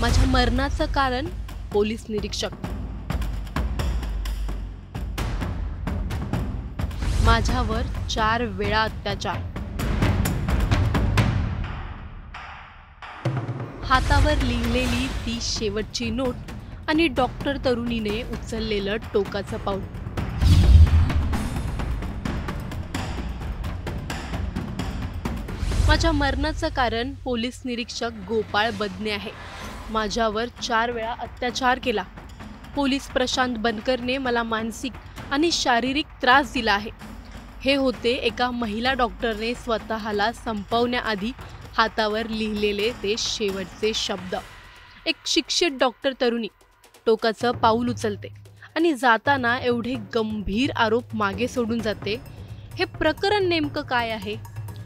माझ्या मरणाचं कारण पोलीस निरीक्षक। माझ्यावर 4 वेळा अत्याचार। हातावर लिहिलेली ती शेवटची नोट आणि डॉक्टर तरुणीने उचललेलं टोकाचं पाऊल। माझ्या मरणाचं कारण पोलीस निरीक्षक गोपाळ बदने आहे। माझ्यावर 4 वेळा अत्याचार केला। पोलीस प्रशांत बनकरने मला मानसिक आणि शारीरिक त्रास दिला आहे। हे होते एका महिला डॉक्टरने स्वतःला संपवण्याआधी हातावर लिहिलेले ते शेवटचे शब्द। एक शिक्षित डॉक्टर तरुणी टोकाचं पाऊल उचलते आणि जाताना एवढे गंभीर आरोप मागे सोडून जाते। हे प्रकरण नेमकं काय आहे?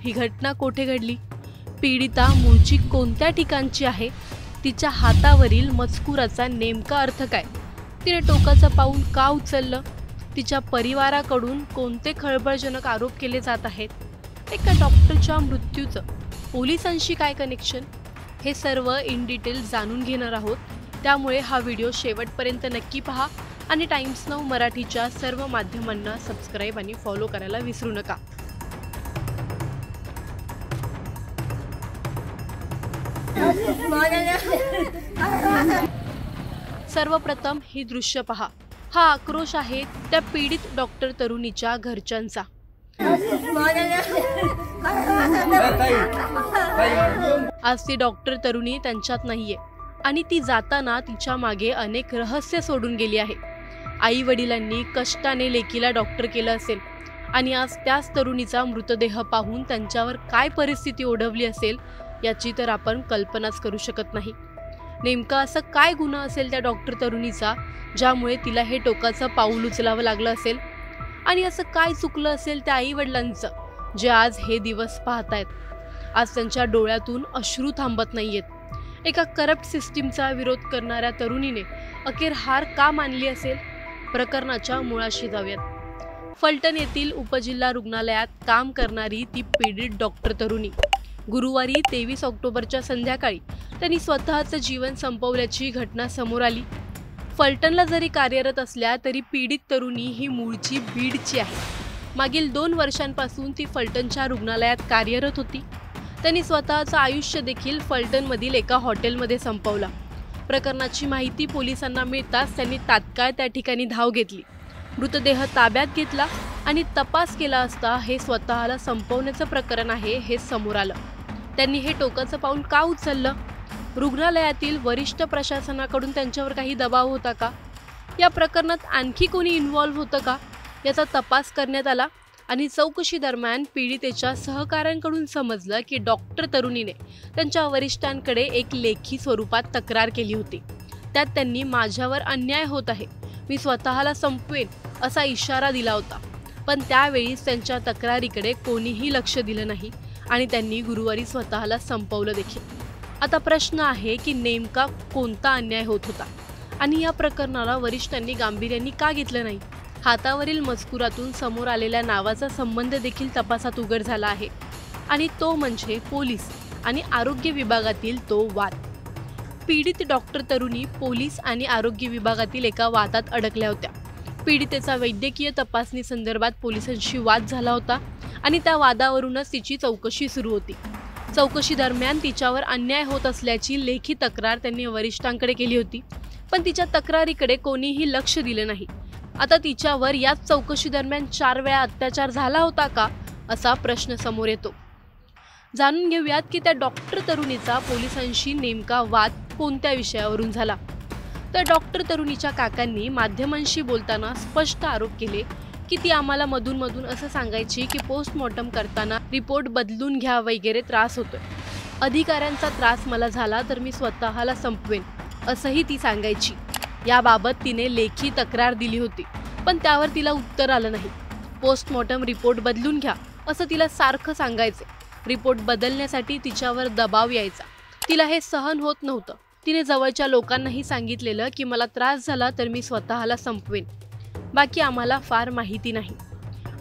ही घटना कोठे घडली? पीडिता मूळची कोणत्या ठिकाणची आहे? तिच्या हातावरील मजकुराचा नेमका अर्थ काय? तिने टोकाचं पाऊल का उचललं? तिच्या परिवाराकडून कोणते खळबळजनक आरोप केले जात आहेत? एका डॉक्टरच्या मृत्यूचं पोलिसांशी काय कनेक्शन? हे सर्व इन डिटेल जाणून घेणार आहोत। त्यामुळे हा व्हिडिओ शेवटपर्यंत नक्की पहा आणि टाइम्स नाऊ मराठीच्या सर्व माध्यमांना सबस्क्राइब आणि फॉलो करायला विसरू नका। सर्वप्रथम ही दृश्य पहा। हा आक्रोश आहे त्या पीडित डॉक्टर तरुणीच्या घरच्यांचा। आज ती डॉक्टर तरुणी त्यांच्यात नाहीये आणि ती जाताना तिच्या मागे अनेक रहस्य सोडून गेली आहे। आई वडिलांनी कष्टाने लेकीला डॉक्टर केलं असेल आणि आज त्याच तरुणीचा मृतदेह पाहून त्यांच्यावर काय परिस्थिती ओढवली असेल याची तर आपण कल्पनाच करू शकत नाही। नेमका असं काय गुन्हा असेल त्या डॉक्टर तरुणीचा ज्यामुळे तिला हे टोकाचं पाऊल उचलावं लागलं असेल? आणि असं काय चुकलं असेल त्या आई वडिलांचं जे आज हे दिवस पाहतायत? आज त्यांच्या डोळ्यातून अश्रू थांबत नाहीयेत। एका करप्ट सिस्टीमचा विरोध करणाऱ्या तरुणीने अखेर हार का मानली असेल? प्रकरणाच्या मुळाशी जाऊयात। फलटण येथील उपजिल्हा रुग्णालयात काम करणारी ती पीडित डॉक्टर तरुणी गुरुवारी 23 ऑक्टोबरच्या संध्याकाळी त्यांनी स्वतःचं जीवन संपवल्याची घटना समोर आली। फलटणला जरी कार्यरत असल्या तरी पीडित तरुणी ही मूळची बीडची आहे। मागील 2 वर्षांपासून ती फलटणच्या रुग्णालयात कार्यरत होती। त्यांनी स्वतःचं आयुष्य देखील फलटणमधील एका हॉटेलमध्ये संपवलं। प्रकरणाची माहिती पोलिसांना मिळताच त्यांनी तात्काळ त्या ठिकाणी धाव घेतली। मृतदेह ताब्यात घेतला आणि तपास केला असता हे स्वतःला संपवण्याचं प्रकरण आहे हे समोर आलं। त्यांनी हे टोकाचं पाऊल का उचललं? रुग्णालयातील वरिष्ठ प्रशासनाकडून त्यांच्यावर काही दबाव होता का? या प्रकरणात आणखी कोणी इन्व्हॉल्व होतं का? याचा तपास करण्यात आला आणि चौकशी दरम्यान पीडितेच्या सहकाऱ्यांकडून समजलं की डॉक्टर तरुणीने त्यांच्या वरिष्ठांकडे एक लेखी स्वरूपात तक्रार केली होती। त्यात त्यांनी माझ्यावर अन्याय होत आहे, मी स्वतःला संपवेन असा इशारा दिला होता। पण त्यावेळीच त्यांच्या तक्रारीकडे कोणीही लक्ष दिलं नाही आणि त्यांनी गुरुवारी स्वतःला संपवलं देखील। आता प्रश्न आहे की नेमका कोणता अन्याय होत होता आणि या प्रकरणाला वरिष्ठांनी गांभीर्याने का घेतलं नाही? हातावरील मजकुरातून समोर आलेल्या नावाचा संबंध देखील तपासात उघड झाला आहे आणि तो म्हणजे पोलीस आणि आरोग्य विभागातील तो वाद। पीडित डॉक्टर तरुणी पोलीस आणि आरोग्य विभागातील एका वादात अडकल्या होत्या। पीडितेचा वैद्यकीय तपासणी संदर्भात पोलिसांशी वाद झाला होता आणि त्या वादावरूनच तिची चौकशी सुरू होती। चौकशी दरम्यान तिच्यावर अन्याय होत असल्याची लेखी तक्रार त्यांनी वरिष्ठांकडे केली होती, पण तिच्या तक्रारीकडे कोणीही लक्ष दिलं नाही। आता तिच्यावर याच चौकशी दरम्यान 4 वेळा अत्याचार झाला होता का असा प्रश्न समोर येतो। जाणून घेऊयात की त्या डॉक्टर तरुणीचा पोलिसांशी नेमका वाद कोणत्या विषयावरून झाला। तर डॉक्टर तरुणीच्या काकांनी माध्यमांशी बोलताना स्पष्ट आरोप केले की ती आम्हाला मधून असं सांगायची की पोस्टमॉर्टम करताना रिपोर्ट बदलून घ्या वगैरे त्रास होतोय। अधिकाऱ्यांचा त्रास मला झाला तर मी स्वतःला संपवेन असंही ती सांगायची। याबाबत तिने लेखी तक्रार दिली होती पण त्यावर तिला उत्तर आलं नाही। पोस्टमॉर्टम रिपोर्ट बदलून घ्या असं तिला सारखं सांगायचे। रिपोर्ट बदलण्यासाठी तिच्यावर दबाव यायचा। तिला हे सहन होत नव्हतं। तिने जवळच्या लोकांनाही सांगितलेलं की मला त्रास झाला तर मी स्वतःला संपवेन, बाकी आम्हाला फार माहिती नाही।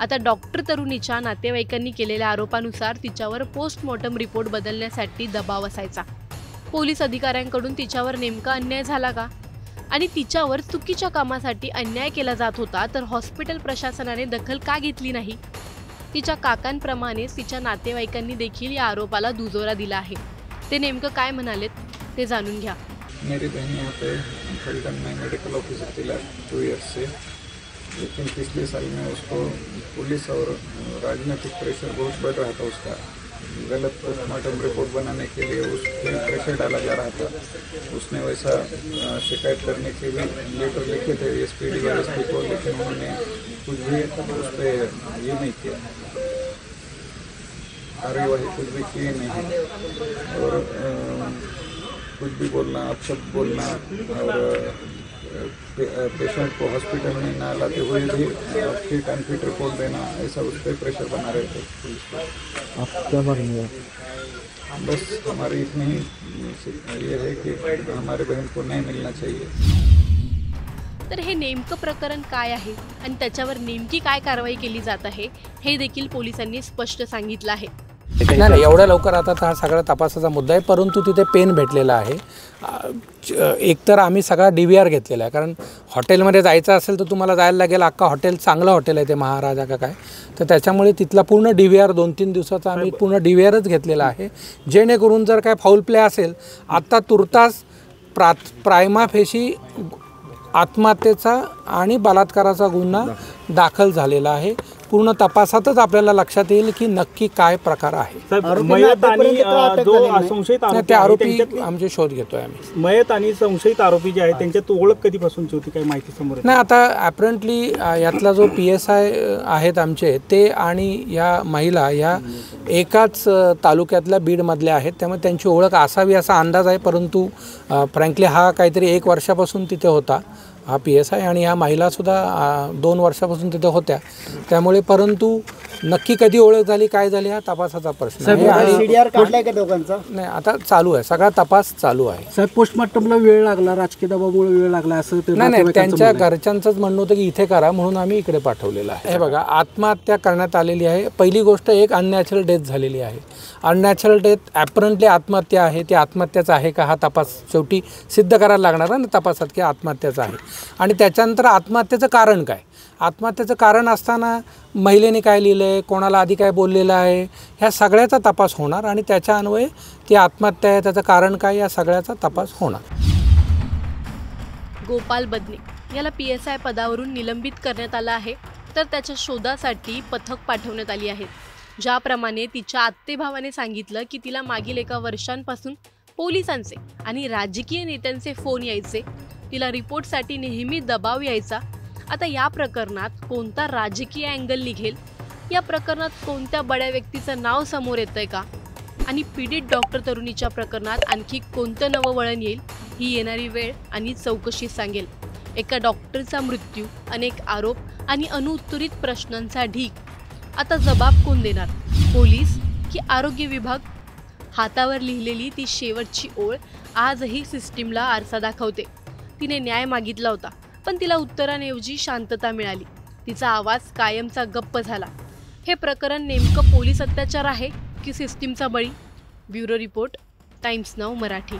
आता डॉक्टर तरुणीच्या नातेवाईकांनी केलेल्या आरोपानुसार तिच्यावर पोस्टमॉर्टम रिपोर्ट बदलण्यासाठी दबाव असायचा। पोलीस अधिकाऱ्यांकडून तिच्यावर नेमका अन्याय झाला का? आणि तिच्यावर चुकीच्या कामासाठी अन्याय केला जात होता तर हॉस्पिटल प्रशासनाने दखल का घेतली नाही? तिच्या काकांप्रमाणेच तिच्या नातेवाईकांनी देखील या आरोपाला दुजोरा दिला आहे. ते नेमकं काय म्हणालेत ते जाणून घ्या. मेरी बहन यहाँ पे फलटन में मेडिकल ऑफिसर थी लास्ट 2 ईयर्स से, लेकिन पिछले साल में उसको पुलिस और राजनीतिक प्रेशर बहुत बढ़ रहा था। उसका गलत पोस्टमार्टम रिपोर्ट बनाने के लिए उस पर प्रेशर डाला जा रहा था। उसने वैसा शिकायत करने के भी लेटर लिखे थे SPD और SP को, लेकिन उन्होंने कुछ भी उस पर ये नहीं किया, कार्यवाही कुछ भी की नहीं। और कुछ भी बोलना, अपशब्द बोलना और पेशेंट को हॉस्पिटल में ना लाते हुए भी फिट अनफिट रिपोर्ट देना, ऐसा उस पर प्रेशर बना रहे थे पुलिस को। आप क्या मांगे? बस हमारी इतनी ही ये है कि हमारे बहन को न्याय मिलना चाहिए। तर हे नेमकं प्रकरण काय आहे आणि त्याच्यावर नेमकी काय कारवाई केली जात आहे हे देखील पोलिसांनी स्पष्ट सांगितलं आहे. नाही एवढ्या लवकर आता हा सगळा तपासाचा मुद्दा आहे, परंतु तिथे पेन भेटलेला आहे. एकतर आम्ही सगळा DVR घेतलेला आहे, कारण हॉटेलमध्ये जायचं असेल तर तुम्हाला जायला लागेल. अख्खा हॉटेल चांगलं हॉटेल आहे ते महाराजा का काय, तर त्याच्यामुळे तिथला पूर्ण DVR 2-3 दिवसाचा आम्ही पूर्ण DVRच घेतलेला आहे, जेणेकरून जर काय फाऊल प्ले असेल आत्ता तुर्तास प्रायमा फेशी आत्महत्येचा आणि बलात्काराचा गुन्हा दाखल झालेला आहे. पूर्ण तपासातच आपल्याला लक्षात येईल की नक्की काय प्रकार आहे. मयत आणि जो संशयित ते आरोपी आमचे शोध घेतोय आम्ही. मयत आणि संशयित आरोपी जे आहे त्यांच्यात ओळख कधीपासूनची होती, काही माहिती समोर नाही? आता ॲपरंटली यातला जो PSI आहेत आमचे ते आणि या महिला या एकाच तालुक्यातल्या बीडमधल्या आहेत, त्यामुळे त्यांची ओळख असावी असा अंदाज आहे. परंतु फ्रँकली हा काहीतरी 1 वर्षापासून तिथे होता हा PSI, आणि ह्या महिलासुद्धा 2 वर्षापासून तिथे होत्या. त्यामुळे परंतु नक्की कधी ओळख झाली काय झाली हा तपासाचा प्रश्न आहे. आणि CDR काढलाय का दोघांचा? नाही, आता चालू आहे, सगळा तपास चालू आहे. साहेब, पोस्टमार्टमला वेळ लागला, राजकीय दबावामुळे वेळ लागला असं नाही, त्यांच्या घरच्यांचंच म्हणणं होतं की इथे करा, म्हणून आम्ही इकडे पाठवलेलं आहे. हे बघा, आत्महत्या करण्यात आलेली आहे. पहिली गोष्ट एक अननॅचरल डेथ झालेली आहे. अननॅचरल डेथ ॲपरंटली आत्महत्या आहे, ती आत्महत्याचा आहे का हा तपास शेवटी सिद्ध करायला लागणार ना तपासात की आत्महत्याचा आहे. आणि त्याच्यानंतर आत्महत्येचं कारण काय, आत्महत्येचं कारण असताना महिलेने काय लिहिलं आहे, कोणाला आधी काय बोललेलं आहे, ह्या सगळ्याचा तपास होणार आणि त्याच्या अन्वये ती आत्महत्या आहे त्याचं कारण काय या सगळ्याचा तपास होणार. गोपाल बदने याला PSI पदावरून निलंबित करण्यात आलं आहे, तर त्याच्या शोधासाठी पथक पाठवण्यात आली आहेत. ज्याप्रमाणे तिच्या आत्तेभावाने सांगितलं की तिला मागील एका वर्षांपासून पोलिसांचे आणि राजकीय नेत्यांचे फोन यायचे, तिला रिपोर्टसाठी नेहमी दबाव यायचा. आता या प्रकरणात कोणता राजकीय अँगल निघेल, या प्रकरणात कोणत्या बड्या व्यक्तीचं नाव समोर येतंय का, आणि पीडित डॉक्टर तरुणीच्या प्रकरणात आणखी कोणतं नवं वळण येईल ही येणारी वेळ आणि चौकशी सांगेल. एका डॉक्टरचा मृत्यू, अनेक आरोप आणि अनुत्तरित प्रश्नांचा ढीग. आता जबाब कोण देणार, पोलीस की आरोग्य विभाग? हातावर लिहिलेली ती शेवटची ओळ आजही सिस्टीमला आरसा दाखवते. तिने न्याय मागितला होता, पण तिला उत्तरांऐवजी शांतता मिळाली. तिचा आवाज कायमचा गप्प झाला. हे प्रकरण नेमकं पोलीस अत्याचार आहे की सिस्टीमचा बळी? Bureau report, times now Marathi.